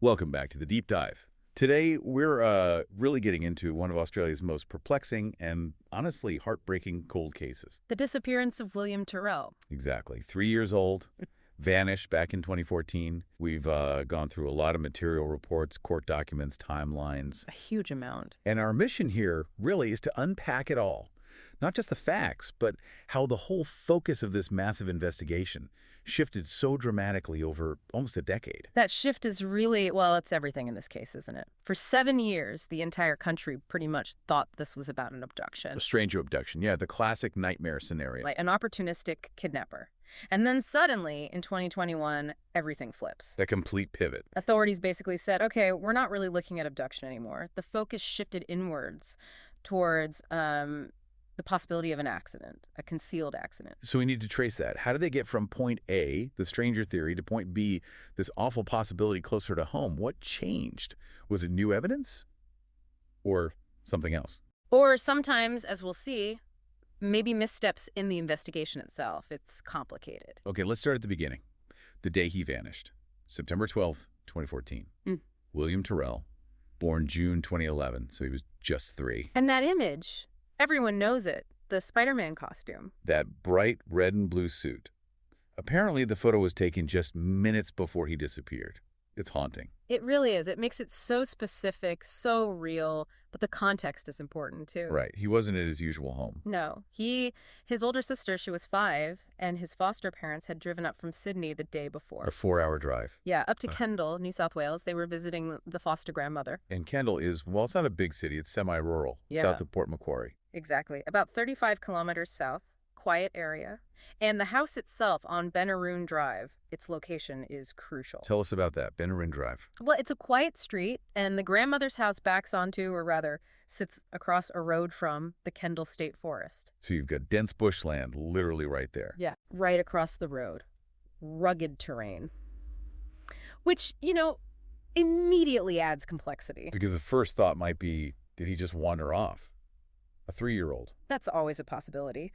Welcome back to the Deep Dive. Today, we're really getting into one of Australia's most perplexing and honestly heartbreaking cold cases. The disappearance of William Tyrrell. Exactly. 3 years old, vanished back in 2014. We've gone through a lot of material reports, court documents, timelines. A huge amount. And our mission here really is to unpack it all. Not just the facts, but how the whole focus of this massive investigation shifted so dramatically over almost a decade. That shift is really, well, it's everything in this case, isn't it? For 7 years, the entire country pretty much thought this was about an abduction. A stranger abduction, yeah, the classic nightmare scenario. Like an opportunistic kidnapper. And then suddenly, in 2021, everything flips. A complete pivot. Authorities basically said, okay, we're not really looking at abduction anymore. The focus shifted inwards towards the possibility of an accident, a concealed accident. So we need to trace that. How did they get from point A, the stranger theory, to point B, this awful possibility closer to home? What changed? Was it new evidence? Or something else? Or sometimes, as we'll see, maybe missteps in the investigation itself. It's complicated. Okay, let's start at the beginning. The day he vanished. September 12th, 2014. William Tyrrell, born June 2011, so he was just 3. And that image, everyone knows it, the Spider-Man costume. That bright red and blue suit. Apparently, the photo was taken just minutes before he disappeared. It's haunting. It really is. It makes it so specific, so real, but the context is important too. Right. He wasn't at his usual home. No. His older sister, she was 5, and his foster parents had driven up from Sydney the day before. A 4-hour drive. Yeah, up to Kendall, New South Wales. They were visiting the foster grandmother. And Kendall is, well, it's not a big city. It's semi-rural, south of Port Macquarie. Exactly. About 35 kilometers south, quiet area. And the house itself on Benaroon Drive, its location is crucial. Tell us about that, Benaroon Drive. Well, it's a quiet street, and the grandmother's house backs onto, or rather, sits across a road from the Kendall State Forest. So you've got dense bushland literally right there. Yeah, right across the road. Rugged terrain. Which, immediately adds complexity. Because the first thought might be, did he just wander off? A 3-year-old. That's always a possibility.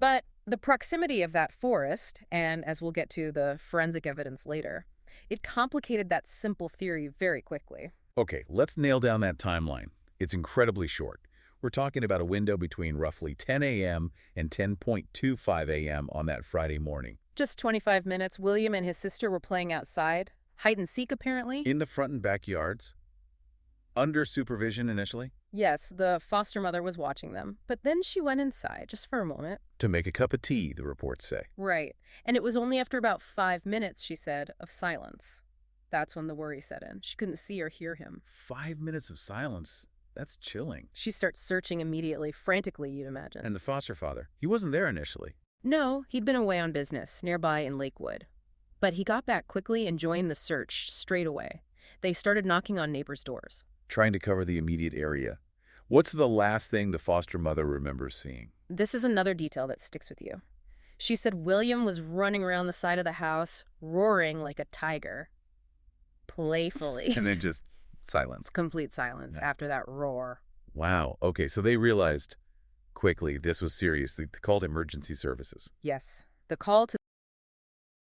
But the proximity of that forest, and as we'll get to the forensic evidence later, it complicated that simple theory very quickly. Okay, let's nail down that timeline. It's incredibly short. We're talking about a window between roughly 10 a.m. and 10:25 a.m. on that Friday morning. Just 25 minutes, William and his sister were playing outside. Hide and seek, apparently. In the front and backyards? Under supervision initially? Yes, the foster mother was watching them. But then she went inside, just for a moment. To make a cup of tea, the reports say. Right. And it was only after about 5 minutes, she said, of silence. That's when the worry set in. She couldn't see or hear him. 5 minutes of silence? That's chilling. She starts searching immediately, frantically, you'd imagine. And the foster father? He wasn't there initially. No, he'd been away on business, nearby in Lakewood. But he got back quickly and joined the search straight away. They started knocking on neighbors' doors. Trying to cover the immediate area. What's the last thing the foster mother remembers seeing? This is another detail that sticks with you. She said William was running around the side of the house, roaring like a tiger. Playfully. And then just silence. Complete silence after that roar. Wow. Okay, so they realized quickly this was serious. They called emergency services. Yes. The call to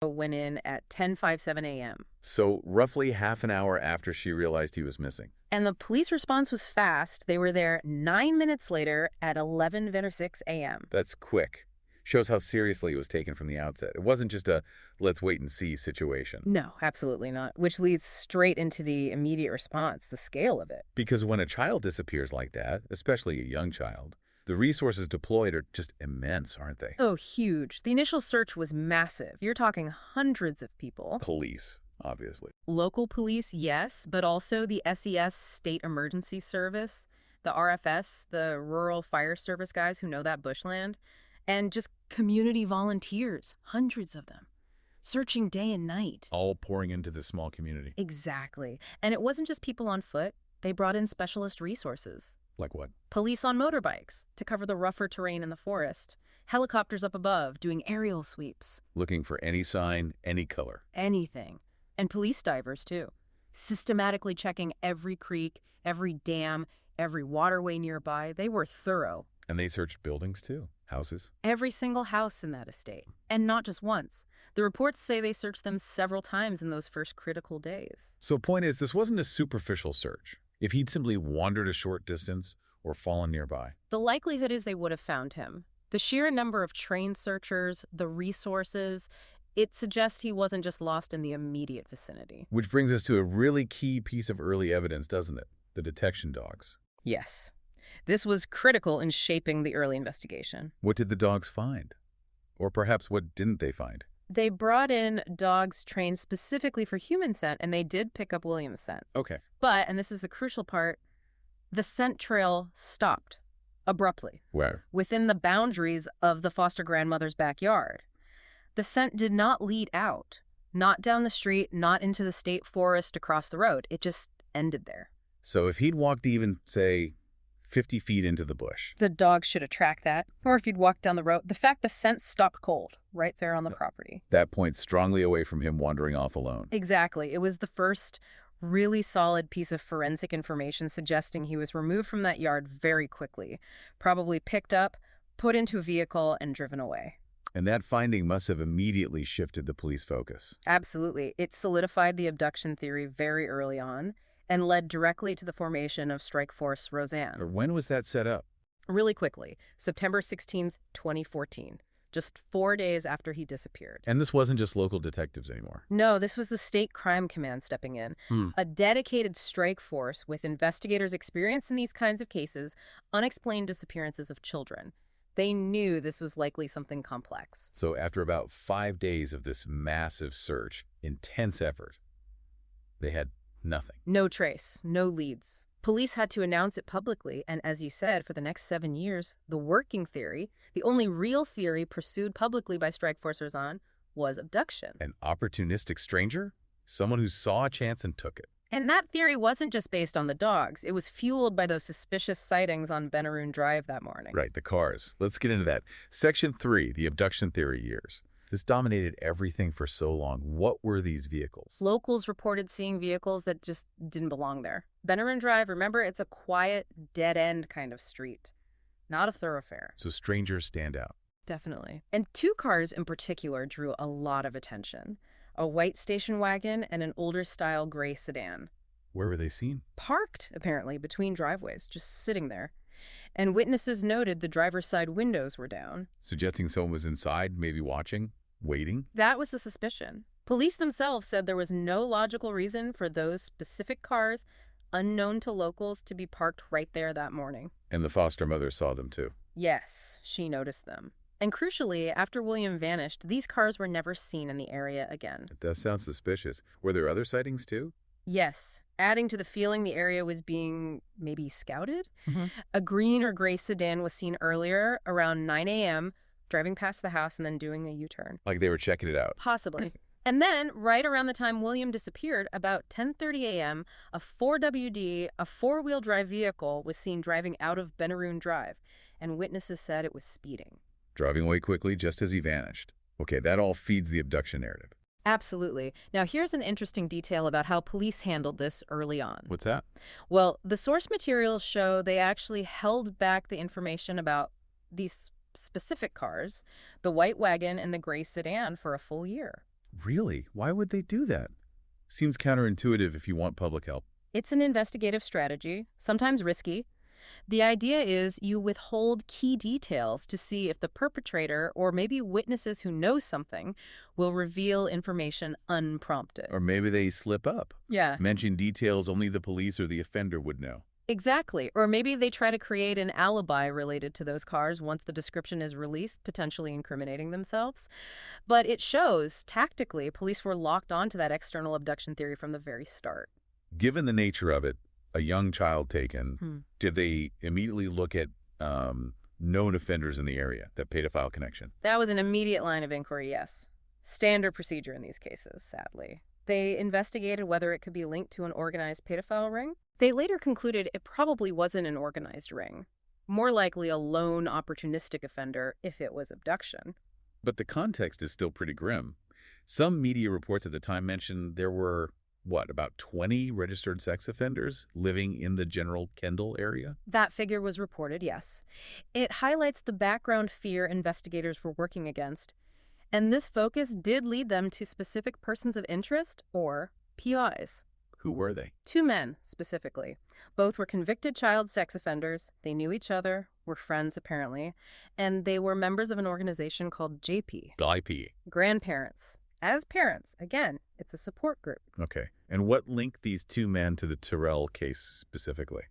went in at 10:57 a.m. So roughly half an hour after she realized he was missing. And the police response was fast. They were there 9 minutes later at 11:06 a.m. That's quick. Shows how seriously it was taken from the outset. It wasn't just a let's wait and see situation. No, absolutely not. Which leads straight into the immediate response, the scale of it. Because when a child disappears like that, especially a young child, the resources deployed are just immense, aren't they? Oh, huge. The initial search was massive. You're talking hundreds of people. Police, obviously. Local police, yes, but also the SES, State Emergency Service, the RFS, the Rural Fire Service guys who know that bushland, and just community volunteers, hundreds of them, searching day and night. All pouring into this small community. Exactly. And it wasn't just people on foot. They brought in specialist resources. Like what? Police on motorbikes to cover the rougher terrain in the forest. Helicopters up above doing aerial sweeps. Looking for any sign, any color. Anything. And police divers, too. Systematically checking every creek, every dam, every waterway nearby. They were thorough. And they searched buildings, too. Houses? Every single house in that estate. And not just once. The reports say they searched them several times in those first critical days. So point is, this wasn't a superficial search. If he'd simply wandered a short distance or fallen nearby. The likelihood is they would have found him. The sheer number of trained searchers, the resources, it suggests he wasn't just lost in the immediate vicinity. Which brings us to a really key piece of early evidence, doesn't it? The detection dogs. Yes. This was critical in shaping the early investigation. What did the dogs find? Or perhaps what didn't they find? They brought in dogs trained specifically for human scent, and they did pick up William's scent. Okay. But, and this is the crucial part, the scent trail stopped abruptly. Where? Within the boundaries of the foster grandmother's backyard. The scent did not lead out. Not down the street, not into the state forest across the road. It just ended there. So if he'd walked even, say, 50 feet into the bush. The dog should have tracked that. Or if he'd walked down the road. The fact the scent stopped cold right there on the property. That points strongly away from him wandering off alone. Exactly. It was the first really solid piece of forensic information suggesting he was removed from that yard very quickly. Probably picked up, put into a vehicle, and driven away. And that finding must have immediately shifted the police focus. Absolutely. It solidified the abduction theory very early on and led directly to the formation of Strike Force Roseanne. When was that set up? Really quickly, September 16th, 2014, just 4 days after he disappeared. And this wasn't just local detectives anymore. No, this was the State Crime Command stepping in, a dedicated strike force with investigators experienced in these kinds of cases, unexplained disappearances of children. They knew this was likely something complex. So after about 5 days of this massive search, intense effort, they had nothing. No trace, no leads. Police had to announce it publicly, and as you said, for the next 7 years, the working theory, the only real theory pursued publicly by Strike Force Roseanne, was abduction. An opportunistic stranger? Someone who saw a chance and took it. And that theory wasn't just based on the dogs. It was fueled by those suspicious sightings on Benaroon Drive that morning. Right, the cars. Let's get into that. Section 3, the abduction theory years. This dominated everything for so long. What were these vehicles? Locals reported seeing vehicles that just didn't belong there. Benaroon Drive, remember, it's a quiet, dead-end kind of street, not a thoroughfare. So strangers stand out. Definitely. And 2 cars in particular drew a lot of attention. A white station wagon and an older-style gray sedan. Where were they seen? Parked, apparently, between driveways, just sitting there. And witnesses noted the driver's side windows were down. Suggesting someone was inside, maybe watching, waiting? That was the suspicion. Police themselves said there was no logical reason for those specific cars, unknown to locals, to be parked right there that morning. And the foster mother saw them too. Yes, she noticed them. And crucially, after William vanished, these cars were never seen in the area again. It does sound suspicious. Were there other sightings too? Yes, adding to the feeling the area was being maybe scouted. A green or gray sedan was seen earlier, around 9 a.m., driving past the house and then doing a U-turn. Like they were checking it out. Possibly. And then, right around the time William disappeared, about 10:30 a.m., a 4WD, a four-wheel drive vehicle, was seen driving out of Benaroon Drive, and witnesses said it was speeding. Driving away quickly just as he vanished. Okay, that all feeds the abduction narrative. Absolutely. Now, here's an interesting detail about how police handled this early on. What's that? Well, the source materials show they actually held back the information about these specific cars, the white wagon and the gray sedan, for a full year. Really? Why would they do that? Seems counterintuitive if you want public help. It's an investigative strategy, sometimes risky. The idea is you withhold key details to see if the perpetrator, or maybe witnesses who know something, will reveal information unprompted. Or maybe they slip up. Yeah. Mention details only the police or the offender would know. Exactly. Or maybe they try to create an alibi related to those cars once the description is released, potentially incriminating themselves. But it shows, tactically, police were locked onto that external abduction theory from the very start. Given the nature of it, a young child taken, did they immediately look at known offenders in the area, that pedophile connection? That was an immediate line of inquiry, yes. Standard procedure in these cases, sadly. They investigated whether it could be linked to an organized pedophile ring. They later concluded it probably wasn't an organized ring. More likely a lone opportunistic offender if it was abduction. But the context is still pretty grim. Some media reports at the time mentioned there were what, about 20 registered sex offenders living in the general Kendall area? That figure was reported, yes. It highlights the background fear investigators were working against, and this focus did lead them to specific persons of interest, or PIs. Who were they? Two men, specifically. Both were convicted child sex offenders. They knew each other, were friends apparently, and they were members of an organization called JP. IP. Grandparents. As parents, again, it's a support group. Okay. And what linked these two men to the Tyrrell case specifically?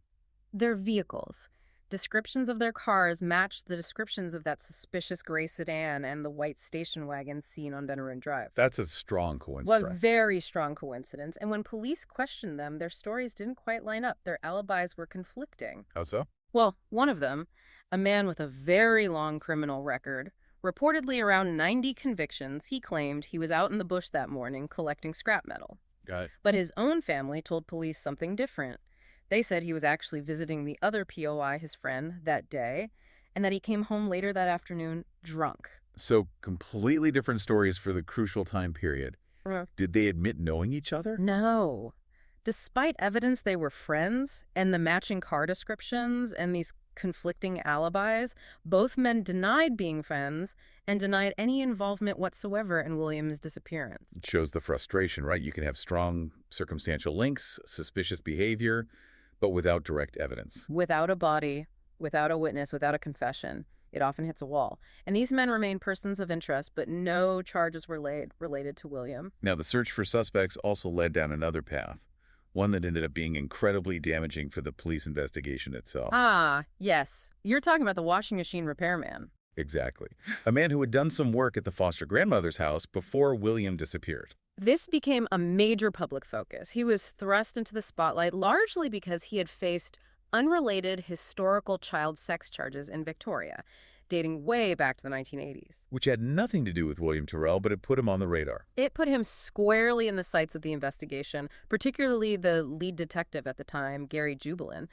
Their vehicles. Descriptions of their cars matched the descriptions of that suspicious gray sedan and the white station wagon seen on Venerin Drive. That's a strong Well, coincidence. very strong coincidence. And when police questioned them, their stories didn't quite line up. Their alibis were conflicting. How so? Well, one of them, a man with a very long criminal record, reportedly around 90 convictions, he claimed he was out in the bush that morning collecting scrap metal. Got it. But his own family told police something different. They said he was actually visiting the other POI, his friend, that day, and that he came home later that afternoon drunk. So completely different stories for the crucial time period. Uh. Did they admit knowing each other? No. Despite evidence they were friends and the matching car descriptions and these conflicting alibis, both men denied being friends and denied any involvement whatsoever in William's disappearance. It shows the frustration, right? You can have strong circumstantial links, suspicious behavior, but without direct evidence. Without a body, without a witness, without a confession, it often hits a wall. And these men remain persons of interest, but no charges were laid related to William. Now, the search for suspects also led down another path, one that ended up being incredibly damaging for the police investigation itself. Ah, yes. You're talking about the washing machine repairman. Exactly. A man who had done some work at the foster grandmother's house before William disappeared. This became a major public focus. He was thrust into the spotlight largely because he had faced unrelated historical child sex charges in Victoria, dating way back to the 1980s. Which had nothing to do with William Tyrrell, but it put him on the radar. It put him squarely in the sights of the investigation, particularly the lead detective at the time, Gary Jubilin.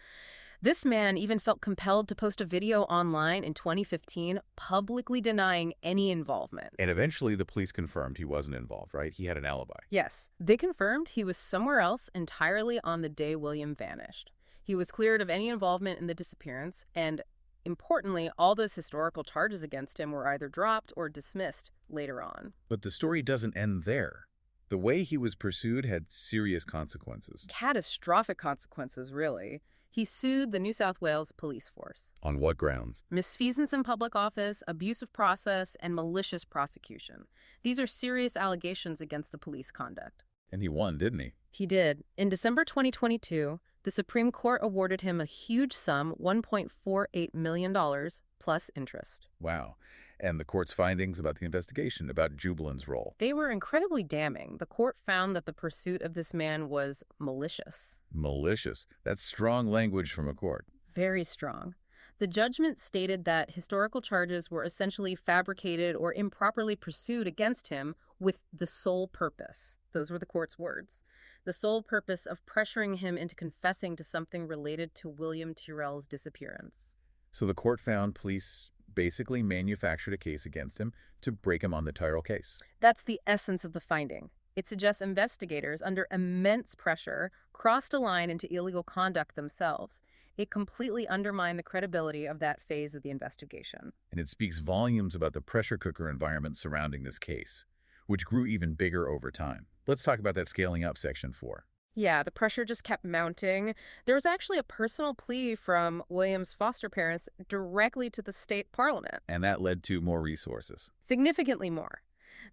This man even felt compelled to post a video online in 2015 publicly denying any involvement. And eventually the police confirmed he wasn't involved, right? He had an alibi. Yes, they confirmed he was somewhere else entirely on the day William vanished. He was cleared of any involvement in the disappearance, and importantly, all those historical charges against him were either dropped or dismissed later on. But the story doesn't end there. The way he was pursued had serious consequences. Catastrophic consequences, really. He sued the New South Wales police force. On what grounds? Misfeasance in public office, abuse of process, and malicious prosecution. These are serious allegations against the police conduct. And he won, didn't he? He did. In December 2022, the Supreme Court awarded him a huge sum, $1.48 million, plus interest. Wow. And the court's findings about the investigation, about Jubilin's role. They were incredibly damning. The court found that the pursuit of this man was malicious. Malicious. That's strong language from a court. Very strong. The judgment stated that historical charges were essentially fabricated or improperly pursued against him with the sole purpose. Those were the court's words. The sole purpose of pressuring him into confessing to something related to William Tyrrell's disappearance. So the court found police basically manufactured a case against him to break him on the Tyrrell case. That's the essence of the finding. It suggests investigators, under immense pressure, crossed a line into illegal conduct themselves. It completely undermined the credibility of that phase of the investigation. And it speaks volumes about the pressure cooker environment surrounding this case, which grew even bigger over time. Let's talk about that scaling up section 4. Yeah, the pressure just kept mounting. There was actually a personal plea from William's foster parents directly to the state parliament. And that led to more resources. Significantly more.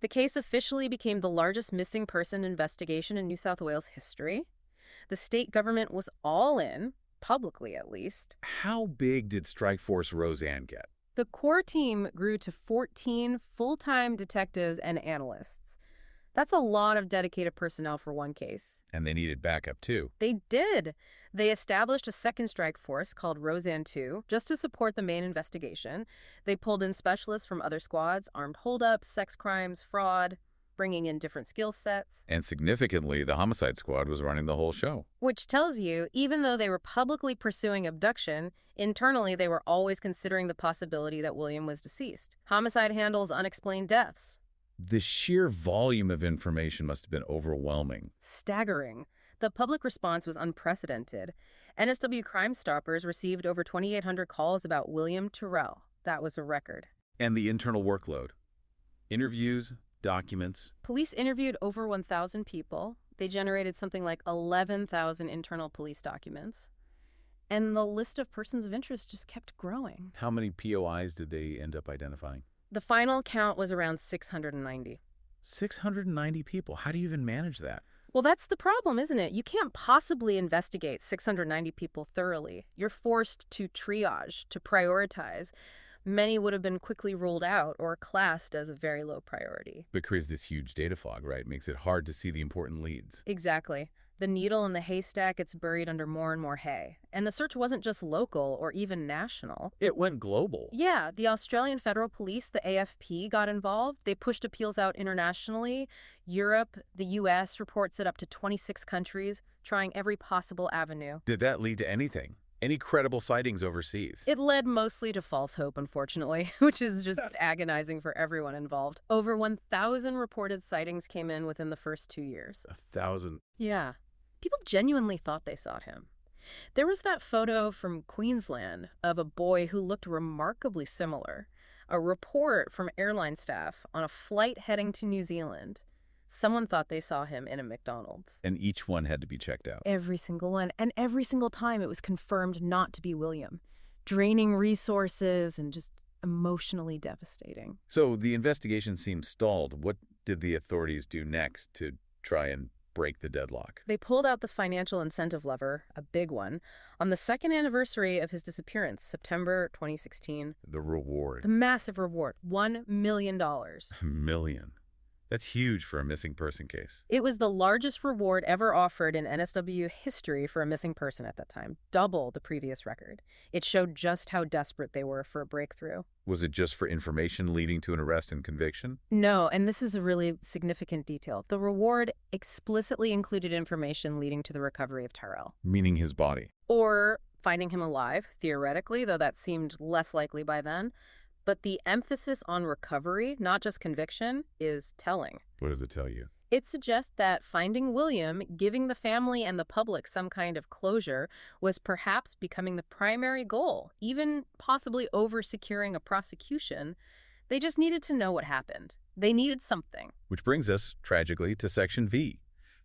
The case officially became the largest missing person investigation in New South Wales history. The state government was all in, publicly at least. How big did Strikeforce Roseanne get? The core team grew to 14 full-time detectives and analysts. That's a lot of dedicated personnel for one case. And they needed backup, too. They did. They established a second strike force called Roseanne 2 just to support the main investigation. They pulled in specialists from other squads, armed holdups, sex crimes, fraud, bringing in different skill sets. And significantly, the homicide squad was running the whole show. Which tells you, even though they were publicly pursuing abduction, internally they were always considering the possibility that William was deceased. Homicide handles unexplained deaths. The sheer volume of information must have been overwhelming. Staggering. The public response was unprecedented. NSW Crime Stoppers received over 2,800 calls about William Tyrrell. That was a record. And the internal workload. Interviews, documents. Police interviewed over 1,000 people. They generated something like 11,000 internal police documents. And the list of persons of interest just kept growing. How many POIs did they end up identifying? The final count was around 690. 690 people. How do you even manage that? Well, that's the problem, isn't it? You can't possibly investigate 690 people thoroughly. You're forced to triage, to prioritize. Many would have been quickly ruled out or classed as a very low priority. But creates this huge data fog, right? Makes it hard to see the important leads. Exactly. The needle in the haystack gets buried under more and more hay. And the search wasn't just local or even national. It went global. Yeah, the Australian Federal Police, the AFP, got involved. They pushed appeals out internationally. Europe, the US reports it up to 26 countries, trying every possible avenue. Did that lead to anything? Any credible sightings overseas? It led mostly to false hope, unfortunately, which is just agonizing for everyone involved. Over 1,000 reported sightings came in within the first 2 years. 1,000. Yeah. People genuinely thought they saw him. There was that photo from Queensland of a boy who looked remarkably similar. A report from airline staff on a flight heading to New Zealand. Someone thought they saw him in a McDonald's. And each one had to be checked out. Every single one. And every single time it was confirmed not to be William. Draining resources and just emotionally devastating. So the investigation seems stalled. What did the authorities do next to try and break the deadlock? They pulled out the financial incentive lever, a big one, on the second anniversary of his disappearance, September 2016. The reward. The massive reward, $1 million. $1 million. That's huge for a missing person case. It was the largest reward ever offered in NSW history for a missing person at that time, double the previous record. It showed just how desperate they were for a breakthrough. Was it just for information leading to an arrest and conviction? No, and this is a really significant detail. The reward explicitly included information leading to the recovery of Tyrrell. Meaning his body. Or finding him alive, theoretically, though that seemed less likely by then. But the emphasis on recovery, not just conviction, is telling. What does it tell you? It suggests that finding William, giving the family and the public some kind of closure, was perhaps becoming the primary goal, even possibly over securing a prosecution. They just needed to know what happened. They needed something. Which brings us, tragically, to Section V.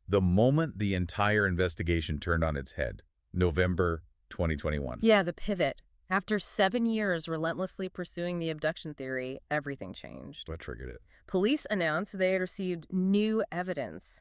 The moment the entire investigation turned on its head. November 2021. Yeah, the pivot. After 7 years relentlessly pursuing the abduction theory, everything changed. What triggered it? Police announced they had received new evidence.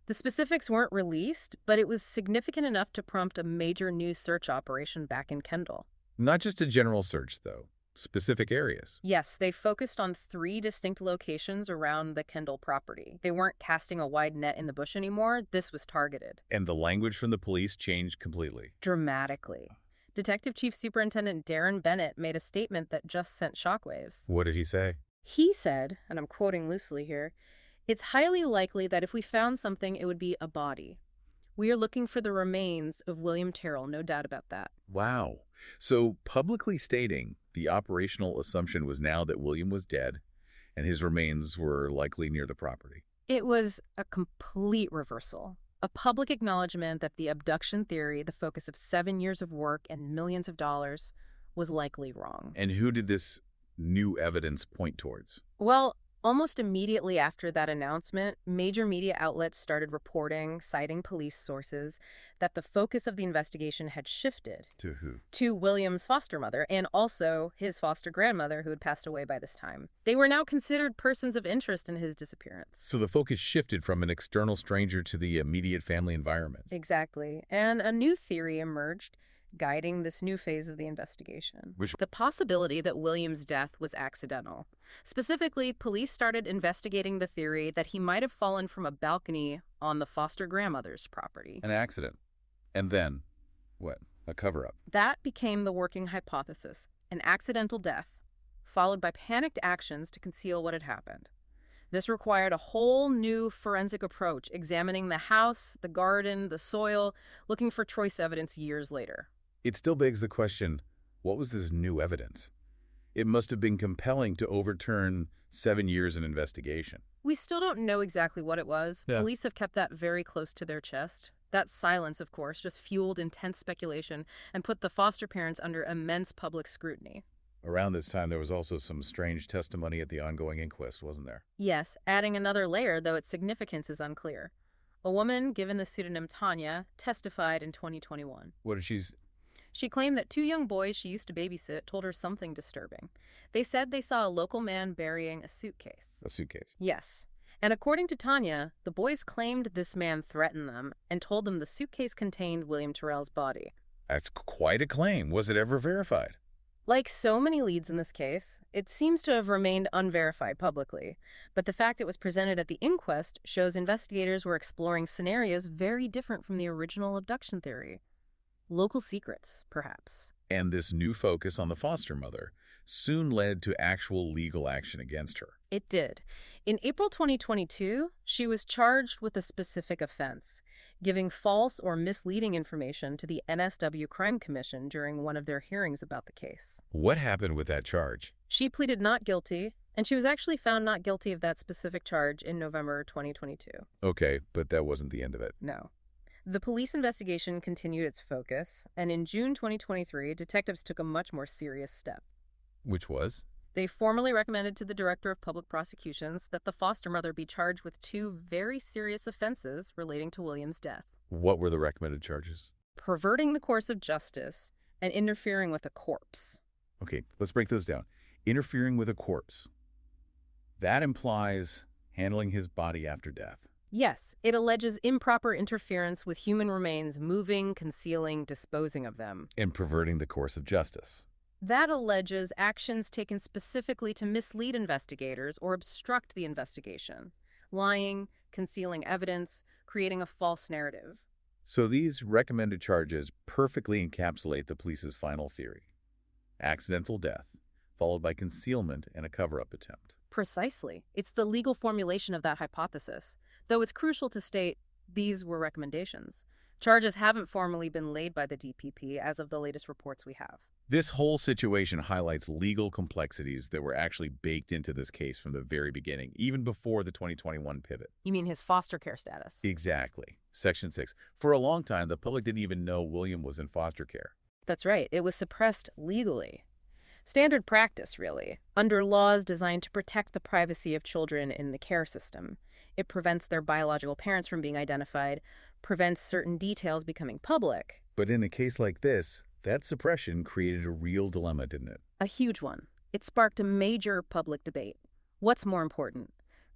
The specifics weren't released, but it was significant enough to prompt a major new search operation back in Kendall. Not just a general search, though. Specific areas. Yes, they focused on 3 distinct locations around the Kendall property. They weren't casting a wide net in the bush anymore. This was targeted. And the language from the police changed completely. Dramatically. Detective Chief Superintendent Darren Bennett made a statement that just sent shockwaves. What did he say? He said, and I'm quoting loosely here, "It's highly likely that if we found something, it would be a body. We are looking for the remains of William Tyrrell, no doubt about that." Wow. So publicly stating the operational assumption was now that William was dead and his remains were likely near the property. It was a complete reversal. A public acknowledgement that the abduction theory, the focus of 7 years of work and millions of dollars, was likely wrong. And who did this new evidence point towards? Well, almost immediately after that announcement, major media outlets started reporting, citing police sources, that the focus of the investigation had shifted. To who? To William's foster mother and also his foster grandmother, who had passed away by this time. They were now considered persons of interest in his disappearance. So the focus shifted from an external stranger to the immediate family environment. Exactly. And a new theory emerged, guiding this new phase of the investigation. The possibility that William's death was accidental. Specifically, police started investigating the theory that he might have fallen from a balcony on the foster grandmother's property. An accident. And then, what? A cover-up. That became the working hypothesis, an accidental death, followed by panicked actions to conceal what had happened. This required a whole new forensic approach, examining the house, the garden, the soil, looking for trace evidence years later. It still begs the question, what was this new evidence? It must have been compelling to overturn 7 years in investigation. We still don't know exactly what it was. Yeah. Police have kept that very close to their chest. That silence, of course, just fueled intense speculation and put the foster parents under immense public scrutiny. Around this time, there was also some strange testimony at the ongoing inquest, wasn't there? Yes, adding another layer, though its significance is unclear. A woman, given the pseudonym Tanya, testified in 2021. What did she... She claimed that two young boys she used to babysit told her something disturbing. They said they saw a local man burying a suitcase. A suitcase. Yes. And according to Tanya, the boys claimed this man threatened them and told them the suitcase contained William Tyrrell's body. That's quite a claim. Was it ever verified? Like so many leads in this case, it seems to have remained unverified publicly. But the fact it was presented at the inquest shows investigators were exploring scenarios very different from the original abduction theory. Local secrets, perhaps. And this new focus on the foster mother soon led to actual legal action against her. It did. In April 2022, she was charged with a specific offense, giving false or misleading information to the NSW Crime Commission during one of their hearings about the case. What happened with that charge? She pleaded not guilty, and she was actually found not guilty of that specific charge in November 2022. Okay, but that wasn't the end of it. No. The police investigation continued its focus, and in June 2023, detectives took a much more serious step. Which was? They formally recommended to the Director of Public Prosecutions that the foster mother be charged with two very serious offenses relating to William's death. What were the recommended charges? Perverting the course of justice and interfering with a corpse. Okay, let's break those down. Interfering with a corpse. That implies handling his body after death. Yes, it alleges improper interference with human remains, moving, concealing, disposing of them. And perverting the course of justice. That alleges actions taken specifically to mislead investigators or obstruct the investigation. Lying, concealing evidence, creating a false narrative. So these recommended charges perfectly encapsulate the police's final theory. Accidental death, followed by concealment and a cover-up attempt. Precisely. It's the legal formulation of that hypothesis, though it's crucial to state these were recommendations. Charges haven't formally been laid by the DPP as of the latest reports we have. This whole situation highlights legal complexities that were actually baked into this case from the very beginning, even before the 2021 pivot. You mean his foster care status? Exactly. Section 6. For a long time, the public didn't even know William was in foster care. That's right. It was suppressed legally. Standard practice, really, under laws designed to protect the privacy of children in the care system. It prevents their biological parents from being identified, prevents certain details becoming public. But in a case like this, that suppression created a real dilemma, didn't it? A huge one. It sparked a major public debate. What's more important?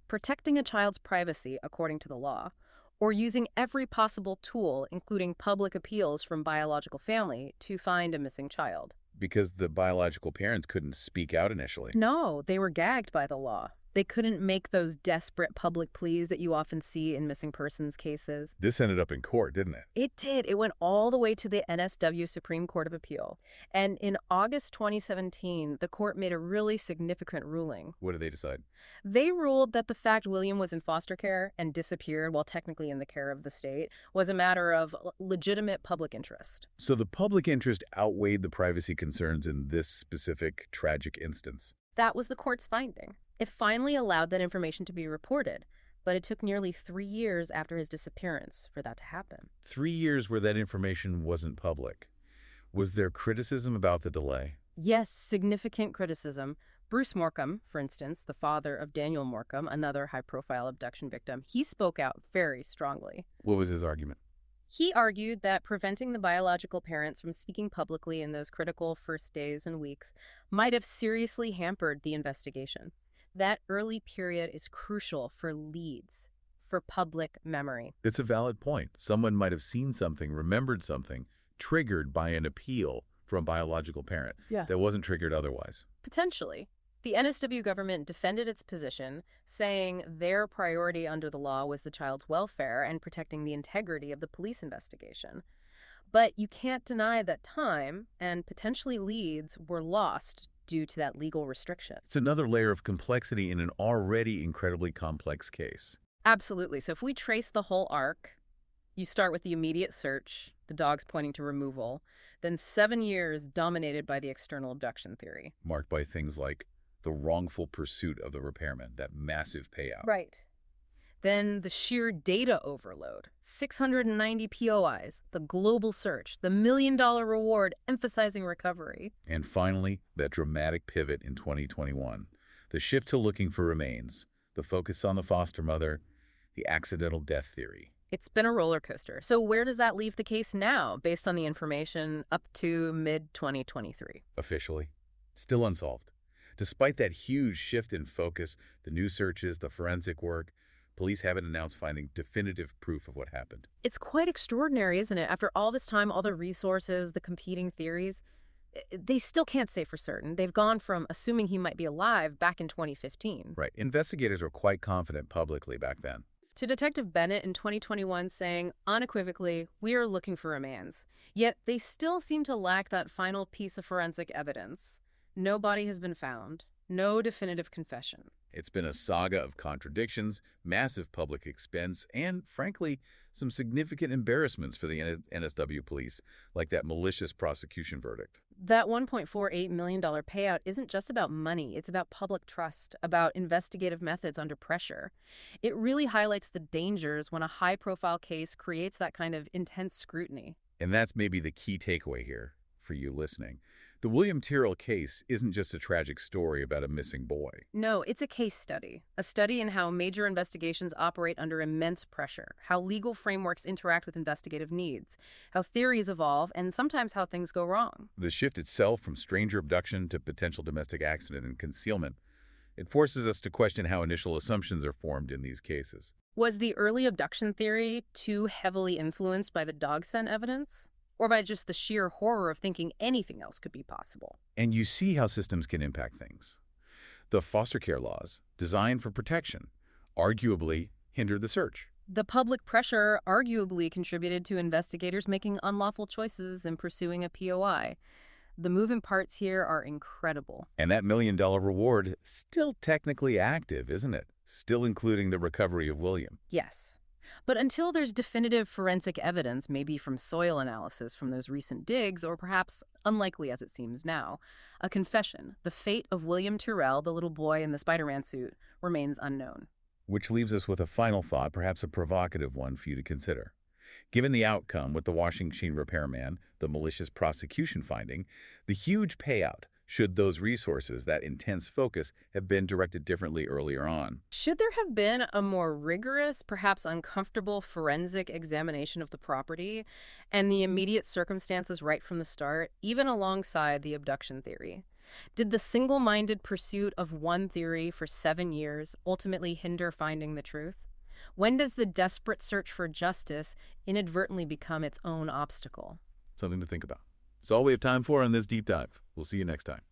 Protecting a child's privacy according to the law, or using every possible tool, including public appeals from biological family, to find a missing child? Because the biological parents couldn't speak out initially. No, they were gagged by the law. They couldn't make those desperate public pleas that you often see in missing persons cases. This ended up in court, didn't it? It did. It went all the way to the NSW Supreme Court of Appeal. And in August 2017, the court made a really significant ruling. What did they decide? They ruled that the fact William was in foster care and disappeared while technically in the care of the state was a matter of legitimate public interest. So the public interest outweighed the privacy concerns in this specific tragic instance. That was the court's finding. It finally allowed that information to be reported, but it took nearly 3 years after his disappearance for that to happen. 3 years where that information wasn't public. Was there criticism about the delay? Yes, significant criticism. Bruce Morcom, for instance, the father of Daniel Morcom, another high-profile abduction victim, he spoke out very strongly. What was his argument? He argued that preventing the biological parents from speaking publicly in those critical first days and weeks might have seriously hampered the investigation. That early period is crucial for leads, for public memory. It's a valid point. Someone might have seen something, remembered something, triggered by an appeal from a biological parent that wasn't triggered otherwise. Potentially. The NSW government defended its position, saying their priority under the law was the child's welfare and protecting the integrity of the police investigation. But you can't deny that time and potentially leads were lost due to that legal restriction. It's another layer of complexity in an already incredibly complex case. Absolutely. So if we trace the whole arc, you start with the immediate search, the dogs pointing to removal, then 7 years dominated by the external abduction theory. Marked by things like the wrongful pursuit of the repairman, that massive payout. Right. Then the sheer data overload, 690 POIs, the global search, the $1 million reward emphasizing recovery. And finally, that dramatic pivot in 2021, the shift to looking for remains, the focus on the foster mother, the accidental death theory. It's been a roller coaster. So where does that leave the case now, based on the information up to mid-2023? Officially, still unsolved. Despite that huge shift in focus, the new searches, the forensic work, police haven't announced finding definitive proof of what happened. It's quite extraordinary, isn't it? After all this time, all the resources, the competing theories, they still can't say for certain. They've gone from assuming he might be alive back in 2015. Right. Investigators were quite confident publicly back then. To Detective Bennett in 2021 saying, unequivocally, we are looking for remains. Yet they still seem to lack that final piece of forensic evidence. No body has been found. No definitive confession. It's been a saga of contradictions, massive public expense, and, frankly, some significant embarrassments for the NSW police, like that malicious prosecution verdict. That $1.48 million payout isn't just about money. It's about public trust, about investigative methods under pressure. It really highlights the dangers when a high-profile case creates that kind of intense scrutiny. And that's maybe the key takeaway here for you listening. The William Tyrrell case isn't just a tragic story about a missing boy. No, it's a case study. A study in how major investigations operate under immense pressure, how legal frameworks interact with investigative needs, how theories evolve, and sometimes how things go wrong. The shift itself from stranger abduction to potential domestic accident and concealment, it forces us to question how initial assumptions are formed in these cases. Was the early abduction theory too heavily influenced by the dog scent evidence? Or by just the sheer horror of thinking anything else could be possible? And you see how systems can impact things. The foster care laws, designed for protection, arguably hindered the search. The public pressure arguably contributed to investigators making unlawful choices in pursuing a POI. The moving parts here are incredible. And that $1 million reward, still technically active, isn't it? Still including the recovery of William. Yes. But until there's definitive forensic evidence, maybe from soil analysis from those recent digs, or perhaps, unlikely as it seems now, a confession, the fate of William Tyrrell, the little boy in the Spider-Man suit, remains unknown. Which leaves us with a final thought, perhaps a provocative one for you to consider. Given the outcome with the washing machine repairman, the malicious prosecution finding, the huge payout, should those resources, that intense focus, have been directed differently earlier on? Should there have been a more rigorous, perhaps uncomfortable forensic examination of the property and the immediate circumstances right from the start, even alongside the abduction theory? Did the single-minded pursuit of one theory for 7 years ultimately hinder finding the truth? When does the desperate search for justice inadvertently become its own obstacle? Something to think about. It's all we have time for on this deep dive. We'll see you next time.